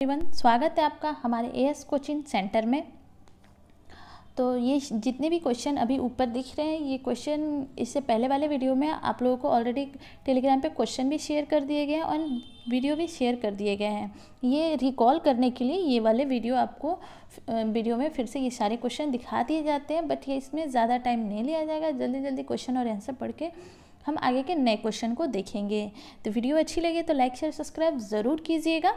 Everyone, स्वागत है आपका हमारे एएस कोचिंग सेंटर में। तो ये जितने भी क्वेश्चन अभी ऊपर दिख रहे हैं, ये क्वेश्चन इससे पहले वाले वीडियो में आप लोगों को ऑलरेडी टेलीग्राम पे क्वेश्चन भी शेयर कर दिए गए हैं और वीडियो भी शेयर कर दिए गए हैं। ये रिकॉल करने के लिए ये वाले वीडियो आपको वीडियो में फिर से ये सारे क्वेश्चन दिखा दिए जाते हैं, बट ये इसमें ज़्यादा टाइम नहीं लिया जाएगा। जल्दी जल्दी क्वेश्चन और आंसर पढ़ के हम आगे के नए क्वेश्चन को देखेंगे। तो वीडियो अच्छी लगी तो लाइक शेयर सब्सक्राइब ज़रूर कीजिएगा।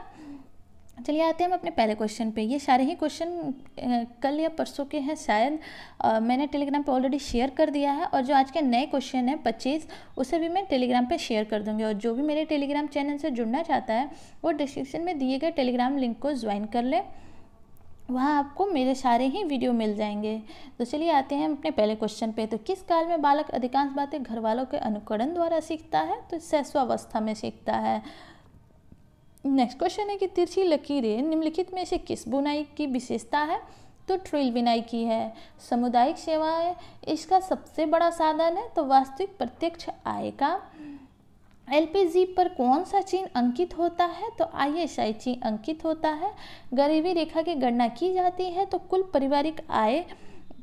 चलिए आते हैं हम अपने पहले क्वेश्चन पे। ये सारे ही क्वेश्चन कल या परसों के हैं शायद, मैंने टेलीग्राम पे ऑलरेडी शेयर कर दिया है। और जो आज के नए क्वेश्चन है 25, उसे भी मैं टेलीग्राम पे शेयर कर दूंगी। और जो भी मेरे टेलीग्राम चैनल से जुड़ना चाहता है वो डिस्क्रिप्शन में दिए गए टेलीग्राम लिंक को ज्वाइन कर ले, वहाँ आपको मेरे सारे ही वीडियो मिल जाएंगे। तो चलिए आते हैं अपने पहले क्वेश्चन पे। तो किस काल में बालक अधिकांश बातें घर वालों के अनुकरण द्वारा सीखता है? तो शैशवावस्था में सीखता है। नेक्स्ट क्वेश्चन है कि तिरछी लकीरें निम्नलिखित में से किस बुनाई की विशेषता है? तो ट्रिल बुनाई की है। सामुदायिक सेवाएं इसका सबसे बड़ा साधन है। तो वास्तविक प्रत्यक्ष आय का। एलपीजी पर कौन सा चिन्ह अंकित होता है? तो आईएसआई चिन्ह अंकित होता है। गरीबी रेखा की गणना की जाती है। तो कुल पारिवारिक आय,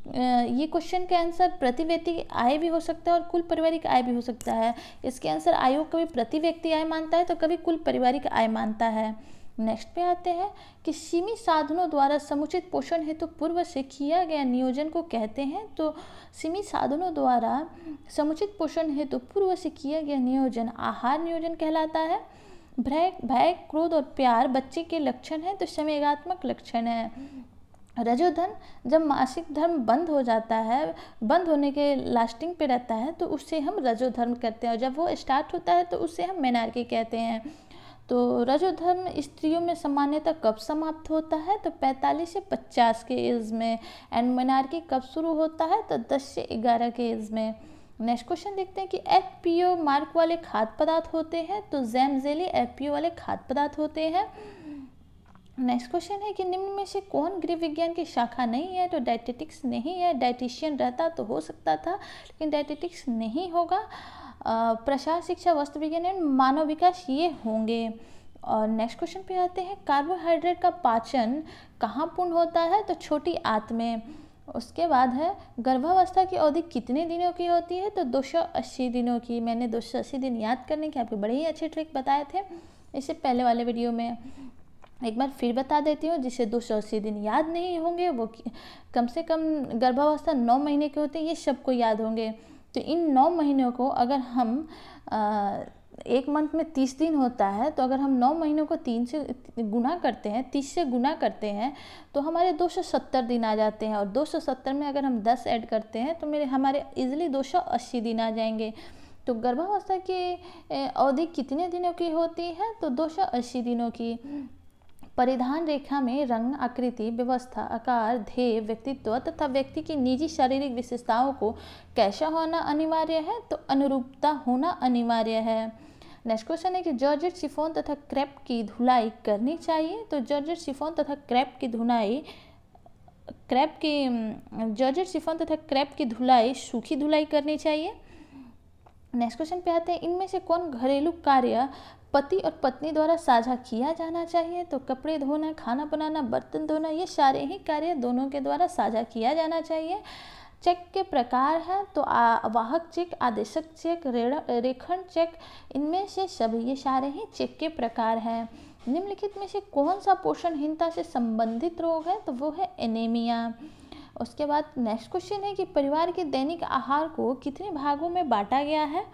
ये क्वेश्चन के आंसर प्रति व्यक्ति आय भी हो सकता है और कुल पारिवारिक आय भी हो सकता है। इसके आंसर आयोग कभी प्रति व्यक्ति आय मानता है तो कभी कुल पारिवारिक आय मानता है। नेक्स्ट पे आते हैं कि सीमित साधनों द्वारा समुचित पोषण हेतु पूर्व से किया गया नियोजन को कहते हैं। तो सीमित साधनों द्वारा समुचित पोषण हेतु पूर्व से किया गया नियोजन आहार नियोजन कहलाता है। भय, क्रोध और प्यार बच्चे के लक्षण है तो संवेगात्मक लक्षण है। रजोधन जब मासिक धर्म बंद हो जाता है, बंद होने के लास्टिंग पे रहता है, तो उससे हम रजोधर्म कहते हैं। और जब वो स्टार्ट होता है तो उससे हम मेनार्की कहते हैं। तो रजोधर्म स्त्रियों में सामान्यतः कब समाप्त होता है? तो 45 से 50 के एज में। एंड मेनार्की कब शुरू होता है? तो 10 से 11 के एज में। नेक्स्ट क्वेश्चन देखते हैं कि एफपीओ मार्क वाले खाद्य पदार्थ होते हैं। तो जैम जेली एफपीओ वाले खाद्य पदार्थ होते हैं। नेक्स्ट क्वेश्चन है कि निम्न में से कौन गृह विज्ञान की शाखा नहीं है? तो डायटेटिक्स नहीं है। डाइटिशियन रहता तो हो सकता था, लेकिन डायटेटिक्स नहीं होगा। प्रसार, शिक्षा, वस्त्र विज्ञान एवं मानव विकास ये होंगे। और नेक्स्ट क्वेश्चन पे आते हैं, कार्बोहाइड्रेट का पाचन कहाँ पूर्ण होता है? तो छोटी आंत में। उसके बाद है गर्भावस्था की अवधि कितने दिनों की होती है? तो 280 दिनों की। मैंने 280 दिन याद करने के आपके बड़े ही अच्छे ट्रिक बताए थे इससे पहले वाले वीडियो में। एक बार फिर बता देती हूँ, जिसे 280 दिन याद नहीं होंगे वो कम से कम गर्भावस्था 9 महीने के होते हैं, ये सबको याद होंगे। तो इन 9 महीनों को अगर हम एक मंथ में 30 दिन होता है, तो अगर हम 9 महीनों को 3 से गुना करते हैं, 30 से गुना करते हैं, तो हमारे 270 दिन आ जाते हैं। और 270 में अगर हम 10 ऐड करते हैं तो हमारे इजीली 280 दिन आ जाएंगे। तो गर्भावस्था की अवधि कितने दिनों की होती है? तो 280 दिनों की। परिधान रेखा में रंग, आकृति, व्यवस्था, आकार, ध्येय, व्यक्तित्व तथा व्यक्ति की निजी शारीरिक विशेषताओं को कैसा होना अनिवार्य है? तो अनुरूपता होना अनिवार्य है। नेक्स्ट क्वेश्चन है कि जॉर्जेट शिफॉन तथा क्रेप की धुलाई करनी चाहिए। तो जॉर्जेट शिफॉन तथा क्रेप की धुलाई सूखी धुलाई करनी चाहिए। नेक्स्ट क्वेश्चन पे आते हैं, इनमें से कौन घरेलू कार्य पति और पत्नी द्वारा साझा किया जाना चाहिए? तो कपड़े धोना, खाना बनाना, बर्तन धोना, ये सारे ही कार्य दोनों के द्वारा साझा किया जाना चाहिए। चेक के प्रकार हैं तो वाहक चेक, आदेशक चेक, रेखण चेक, इनमें से सभी ये सारे ही चेक के प्रकार हैं। निम्नलिखित में से कौन सा पोषणहीनता से संबंधित रोग है? तो वो है एनीमिया। उसके बाद नेक्स्ट क्वेश्चन है कि परिवार के दैनिक आहार को कितने भागों में बांटा गया है?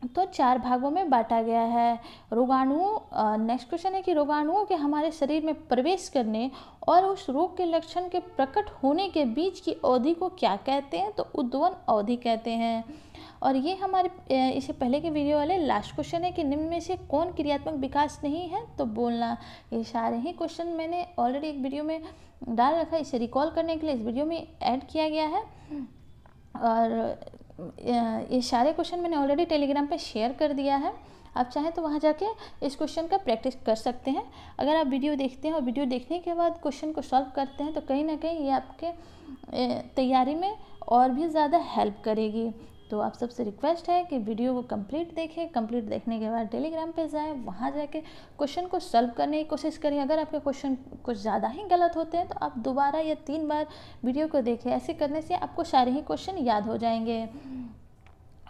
तो 4 भागों में बांटा गया है। रोगाणुओं, नेक्स्ट क्वेश्चन है कि रोगाणुओं के हमारे शरीर में प्रवेश करने और उस रोग के लक्षण के प्रकट होने के बीच की अवधि को क्या कहते हैं? तो उद्वन अवधि कहते हैं। और ये हमारे इससे पहले के वीडियो वाले लास्ट क्वेश्चन है कि निम्न में से कौन क्रियात्मक विकास नहीं है? तो बोलना। ये सारे ही क्वेश्चन मैंने ऑलरेडी एक वीडियो में डाल रखा है, इसे रिकॉल करने के लिए इस वीडियो में ऐड किया गया है। और ये सारे क्वेश्चन मैंने ऑलरेडी टेलीग्राम पे शेयर कर दिया है। आप चाहें तो वहाँ जाके इस क्वेश्चन का प्रैक्टिस कर सकते हैं। अगर आप वीडियो देखते हैं और वीडियो देखने के बाद क्वेश्चन को सॉल्व करते हैं तो कहीं ना कहीं ये आपके तैयारी में और भी ज़्यादा हेल्प करेगी। तो आप सबसे रिक्वेस्ट है कि वीडियो को कंप्लीट देखें, कंप्लीट देखने के बाद टेलीग्राम पे जाएं, वहाँ जाके क्वेश्चन को सॉल्व करने की कोशिश करें। अगर आपके क्वेश्चन कुछ ज़्यादा ही गलत होते हैं तो आप 2 या 3 बार वीडियो को देखें। ऐसे करने से आपको सारे ही क्वेश्चन याद हो जाएंगे।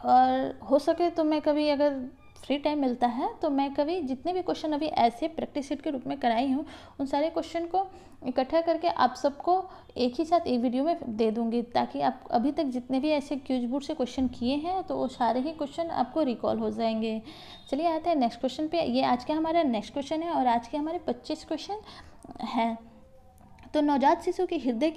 और हो सके तो मैं कभी, अगर फ्री टाइम मिलता है तो मैं कभी जितने भी क्वेश्चन अभी ऐसे प्रैक्टिस सेट के रूप में कराई हूँ, उन सारे क्वेश्चन को इकट्ठा करके आप सबको एक ही साथ एक वीडियो में दे दूँगी, ताकि आप अभी तक जितने भी ऐसे क्यूज बोर्ड से क्वेश्चन किए हैं तो वो सारे ही क्वेश्चन आपको रिकॉल हो जाएंगे। चलिए आते हैं नेक्स्ट क्वेश्चन पे। ये आज का हमारा नेक्स्ट क्वेश्चन है और आज के हमारे 25 क्वेश्चन हैं। तो नवजात शिशु की हृदय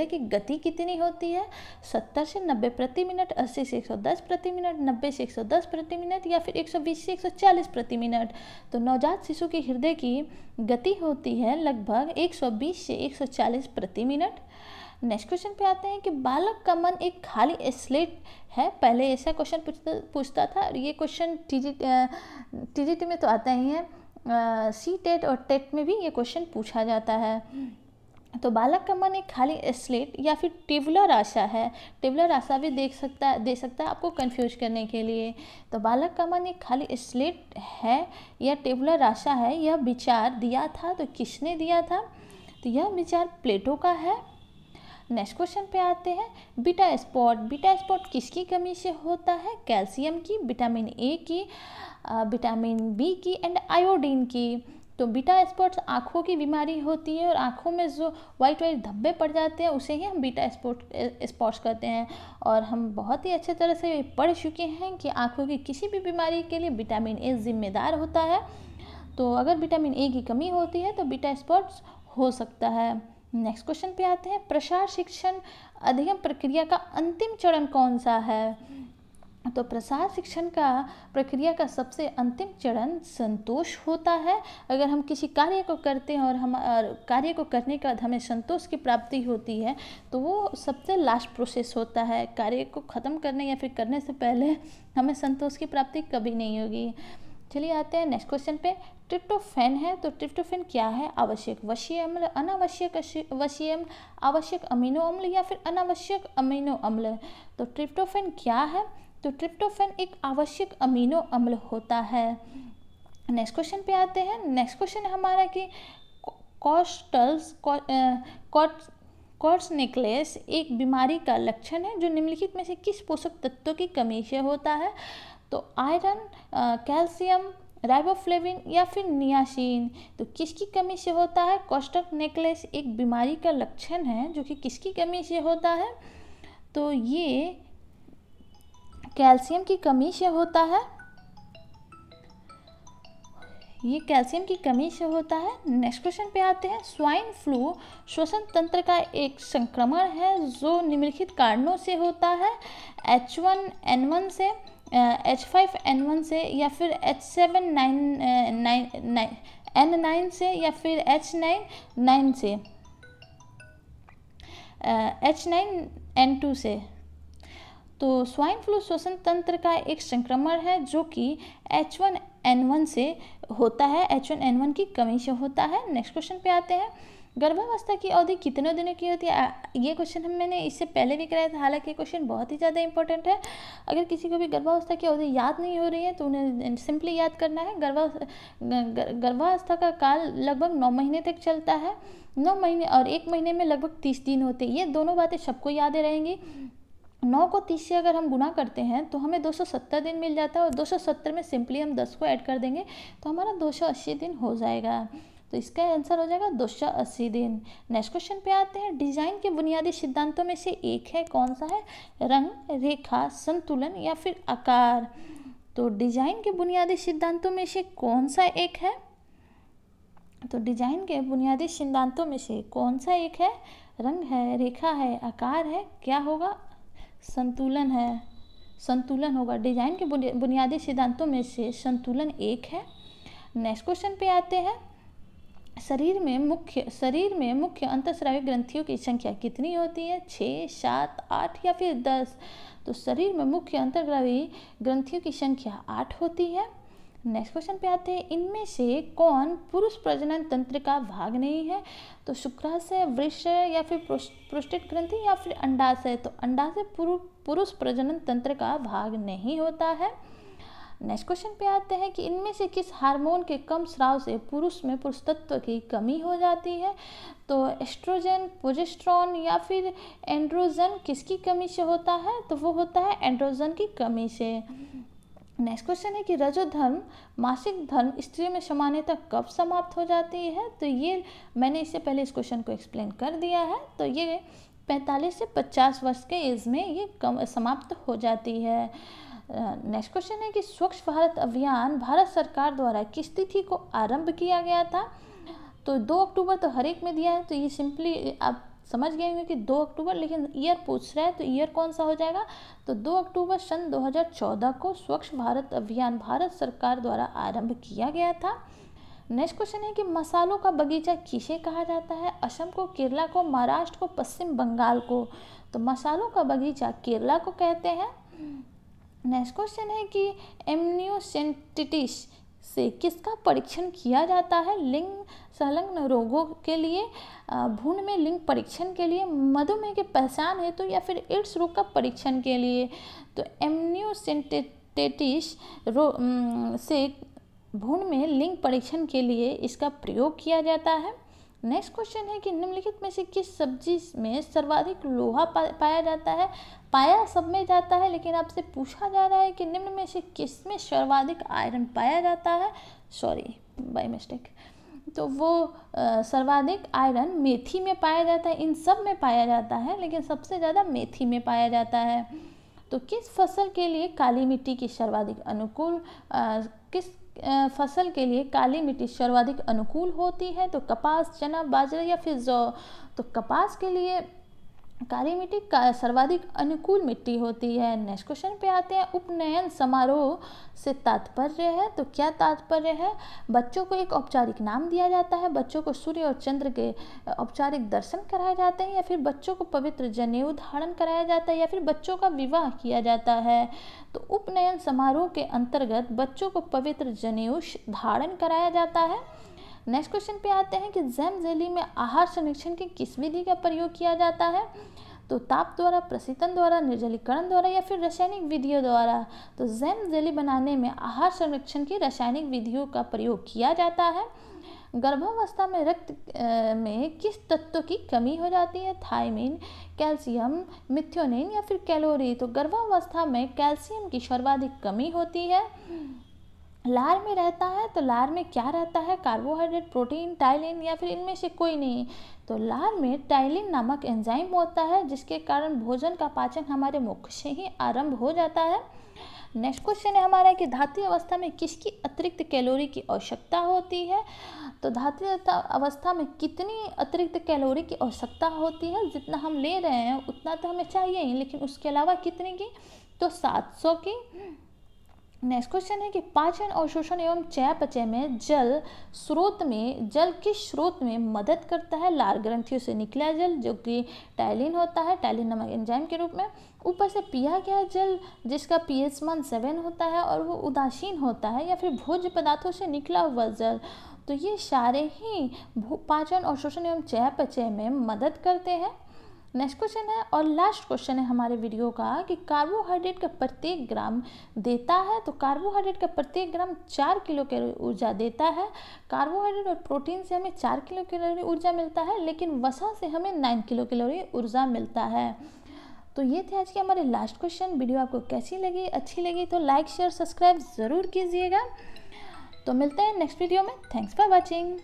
की गति कितनी होती है? 70 से 90 प्रति मिनट, 80 से 110 प्रति मिनट, 90 से 110 प्रति मिनट या फिर 120 से 140 प्रति मिनट। तो नवजात शिशु की हृदय की गति होती है लगभग 120 से 140 प्रति मिनट। नेक्स्ट क्वेश्चन पे आते हैं कि बालक का मन एक खाली स्लेट है। पहले ऐसा क्वेश्चन पूछता था और ये क्वेश्चन TGT में तो आता ही है, CTET और टेट में भी ये क्वेश्चन पूछा जाता है। तो बालक का मन एक खाली स्लेट या फिर टेबुलर आशा है। टेबुलर आशा भी दे सकता है आपको कंफ्यूज करने के लिए। तो बालक का मन एक खाली स्लेट है या टेबुलर आशा है, यह विचार दिया था तो किसने दिया था? तो यह विचार प्लेटो का है। नेक्स्ट क्वेश्चन पे आते हैं। बीटा स्पॉट किसकी कमी से होता है? कैल्शियम की, विटामिन ए की, विटामिन बी की एंड आयोडीन की। तो बीटा स्पॉट्स आँखों की बीमारी होती है और आँखों में जो वाइट धब्बे पड़ जाते हैं उसे ही हम बीटा स्पॉट्स कहते हैं। और हम बहुत ही अच्छे तरह से पढ़ चुके हैं कि आँखों की किसी भी बीमारी के लिए विटामिन ए जिम्मेदार होता है। तो अगर विटामिन ए की कमी होती है तो बीटा स्पॉट्स हो सकता है। नेक्स्ट क्वेश्चन पे आते हैं। प्रसार शिक्षण अध्ययन प्रक्रिया का अंतिम चरण कौन सा है? तो प्रसार शिक्षण का प्रक्रिया का सबसे अंतिम चरण संतोष होता है। अगर हम किसी कार्य को करते हैं और कार्य को करने के बाद हमें संतोष की प्राप्ति होती है तो वो सबसे लास्ट प्रोसेस होता है। कार्य को ख़त्म करने या फिर करने से पहले हमें संतोष की प्राप्ति कभी नहीं होगी। चलिए आते हैं नेक्स्ट क्वेश्चन पे। ट्रिप्टोफैन है, तो ट्रिप्टोफैन क्या है? आवश्यक वसीय अम्ल, अनावश्यक वसीय अम्ल, आवश्यक अमीनो अम्ल या फिर अनावश्यक अमीनो अम्ल। तो ट्रिप्टोफैन क्या है? तो ट्रिप्टोफैन एक आवश्यक अमीनो अम्ल होता है। नेक्स्ट क्वेश्चन पे आते हैं। नेक्स्ट क्वेश्चन हमारा कि क्वार्ट्ज नेकलेस एक बीमारी का लक्षण है जो निम्नलिखित में से किस पोषक तत्वों की कमी से होता है? तो आयरन, कैल्शियम, राइबोफ्लेविन या फिर नियासिन। तो किसकी कमी से होता है? क्वार्ट्ज नेकलेस एक बीमारी का लक्षण है जो कि किसकी कमी से होता है? तो ये कैल्शियम की कमी से होता है। ये कैल्शियम की कमी से होता है। नेक्स्ट क्वेश्चन पे आते हैं। स्वाइन फ्लू श्वसन तंत्र का एक संक्रमण है जो निम्नलिखित कारणों से होता है? H1N1 से, H5N1 से या फिर H7N9 से या फिर H9N2 से, H9N2 से। तो स्वाइन फ्लू श्वसन तंत्र का एक संक्रमण है जो कि H1N1 से होता है, H1N1 की कमी से होता है। नेक्स्ट क्वेश्चन पे आते हैं। गर्भावस्था की अवधि कितने दिनों की होती है? ये क्वेश्चन मैंने इससे पहले भी कराया था, हालांकि ये क्वेश्चन बहुत ही ज़्यादा इंपॉर्टेंट है। अगर किसी को भी गर्भावस्था की अवधि याद नहीं हो रही है तो उन्हें सिंपली याद करना है। गर्भावस्था का काल लगभग 9 महीने तक चलता है। 9 महीने और 1 महीने में लगभग 30 दिन होते हैं। ये दोनों बातें सबको याद रहेंगी। 9 को 30 से अगर हम गुना करते हैं तो हमें 270 दिन मिल जाता है और 270 में सिंपली हम 10 को ऐड कर देंगे तो हमारा 280 दिन हो जाएगा। तो इसका आंसर हो जाएगा 280 दिन। नेक्स्ट क्वेश्चन पे आते हैं। डिजाइन के बुनियादी सिद्धांतों में से एक है, कौन सा है? रंग, रेखा, संतुलन या फिर आकार। तो डिजाइन के बुनियादी सिद्धांतों में से कौन सा एक है? तो डिजाइन के बुनियादी सिद्धांतों में से कौन सा एक है? रंग है, रेखा है, आकार है, क्या होगा? संतुलन है, संतुलन होगा। डिजाइन के बुनियादी सिद्धांतों में से संतुलन एक है। नेक्स्ट क्वेश्चन पे आते हैं। शरीर में मुख्य अंतःस्रावी ग्रंथियों की संख्या कितनी होती है? 6, 7, 8 या फिर 10। तो शरीर में मुख्य अंतःस्रावी ग्रंथियों की संख्या 8 होती है। नेक्स्ट क्वेश्चन पे आते हैं, इनमें से कौन पुरुष प्रजनन तंत्र का भाग नहीं है? तो शुक्राशय, वृषय या फिर प्रोस्टेट ग्रंथि या फिर अंडाशय। तो अंडाशय पुरुष प्रजनन तंत्र का भाग नहीं होता है। नेक्स्ट क्वेश्चन पे आते हैं कि इनमें से किस हार्मोन के कम स्राव से पुरुष में पुरुषत्व की कमी हो जाती है? तो एस्ट्रोजन, प्रोजेस्टेरोन या फिर एंड्रोजन किसकी कमी से होता है? तो वो होता है एंड्रोजन की कमी से। नेक्स्ट क्वेश्चन है कि रजोधर्म, मासिक धर्म स्त्रियों में सामान्यतः कब समाप्त हो जाती है? तो ये मैंने इससे पहले इस क्वेश्चन को एक्सप्लेन कर दिया है। तो ये 45 से 50 वर्ष के एज में ये समाप्त हो जाती है। नेक्स्ट क्वेश्चन है कि स्वच्छ भारत अभियान भारत सरकार द्वारा किस तिथि को आरंभ किया गया था? तो 2 अक्टूबर तो हर एक में दिया है, तो ये सिंपली आप समझ गए होंगे कि 2 अक्टूबर, लेकिन ईयर पूछ रहा है तो ईयर कौन सा हो जाएगा? तो 2 अक्टूबर सन 2014 को स्वच्छ भारत अभियान भारत सरकार द्वारा आरंभ किया गया था। नेक्स्ट क्वेश्चन है कि मसालों का बगीचा किसे कहा जाता है? असम को, केरला को, महाराष्ट्र को, पश्चिम बंगाल को। तो मसालों का बगीचा केरला को कहते हैं। नेक्स्ट क्वेश्चन है कि एम्नियोसेंटिटिस से किसका परीक्षण किया जाता है? लिंग संलग्न रोगों के लिए, भ्रूण में लिंग परीक्षण के लिए, मधुमेह की पहचान हेतु या फिर एड्स रोग का परीक्षण के लिए। तो एम्नियोसेंटिटिस से भ्रूण में लिंग परीक्षण के लिए इसका प्रयोग किया जाता है। नेक्स्ट क्वेश्चन है कि निम्नलिखित में से किस सब्जी में सर्वाधिक लोहा पाया जाता है? पाया सब में जाता है, लेकिन आपसे पूछा जा रहा है कि निम्न में से किस में सर्वाधिक आयरन पाया जाता है? Sorry by mistake. तो वो सर्वाधिक आयरन मेथी में पाया जाता है। इन सब में पाया जाता है, लेकिन सबसे ज़्यादा मेथी में पाया जाता है। तो किस फसल के लिए काली मिट्टी की सर्वाधिक अनुकूल किस फसल के लिए काली मिट्टी सर्वाधिक अनुकूल होती है? तो कपास, चना, बाजरा या फिर जौ। तो कपास के लिए काली मिट्टी का सर्वाधिक अनुकूल मिट्टी होती है। नेक्स्ट क्वेश्चन पे आते हैं, उपनयन समारोह से तात्पर्य है। तो क्या तात्पर्य है? बच्चों को एक औपचारिक नाम दिया जाता है, बच्चों को सूर्य और चंद्र के औपचारिक दर्शन कराए जाते हैं, या फिर बच्चों को पवित्र जनेऊ धारण कराया जाता है, या फिर बच्चों का विवाह किया जाता है। तो उपनयन समारोह के अंतर्गत बच्चों को पवित्र जनेऊ धारण कराया जाता है। नेक्स्ट क्वेश्चन पे आते हैं कि जैम जेली में आहार संरक्षण की किस विधि का प्रयोग किया जाता है? तो ताप द्वारा, प्रशीतन द्वारा, निर्जलीकरण द्वारा या फिर रासायनिक विधियों द्वारा। तो जैम जेली बनाने में आहार संरक्षण की रासायनिक विधियों का प्रयोग किया जाता है। गर्भावस्था में रक्त में किस तत्व की कमी हो जाती है? थायमीन, कैल्शियम, मिथ्योनिन या फिर कैलोरी। तो गर्भावस्था में कैल्शियम की सर्वाधिक कमी होती है। लार में रहता है, तो लार में क्या रहता है? कार्बोहाइड्रेट, प्रोटीन, टाइलिन या फिर इनमें से कोई नहीं। तो लार में टाइलिन नामक एंजाइम होता है, जिसके कारण भोजन का पाचन हमारे मुख से ही आरंभ हो जाता है। नेक्स्ट क्वेश्चन है हमारा कि धात्विक अवस्था में किसकी अतिरिक्त कैलोरी की आवश्यकता होती है? तो धात्विक अवस्था में कितनी अतिरिक्त कैलोरी की आवश्यकता होती है? जितना हम ले रहे हैं उतना तो हमें चाहिए ही, लेकिन उसके अलावा कितने की? तो 700 की। नेक्स्ट क्वेश्चन है कि पाचन और शोषण एवं चयापचय में जल किस स्रोत में मदद करता है? लार ग्रंथियों से निकला जल, जो कि टाइलिन होता है, टाइलिन नामक एंजाइम के रूप में। ऊपर से पिया गया जल, जिसका pH मान 7 होता है और वो उदासीन होता है, या फिर भोज्य पदार्थों से निकला हुआ जल। तो ये सारे ही पाचन और शोषण एवं चयापचय में मदद करते हैं। नेक्स्ट क्वेश्चन है और लास्ट क्वेश्चन है हमारे वीडियो का कि कार्बोहाइड्रेट का प्रत्येक ग्राम देता है। तो कार्बोहाइड्रेट का प्रत्येक ग्राम 4 किलो कैलोरी ऊर्जा देता है। कार्बोहाइड्रेट और प्रोटीन से हमें 4 किलो कैलोरी ऊर्जा मिलता है, लेकिन वसा से हमें 9 किलो कैलोरी ऊर्जा मिलता है। तो ये थे आज के हमारे लास्ट क्वेश्चन। वीडियो आपको कैसी लगी? अच्छी लगी तो लाइक, शेयर, सब्सक्राइब ज़रूर कीजिएगा। तो मिलते हैं नेक्स्ट वीडियो में। Thanks for watching.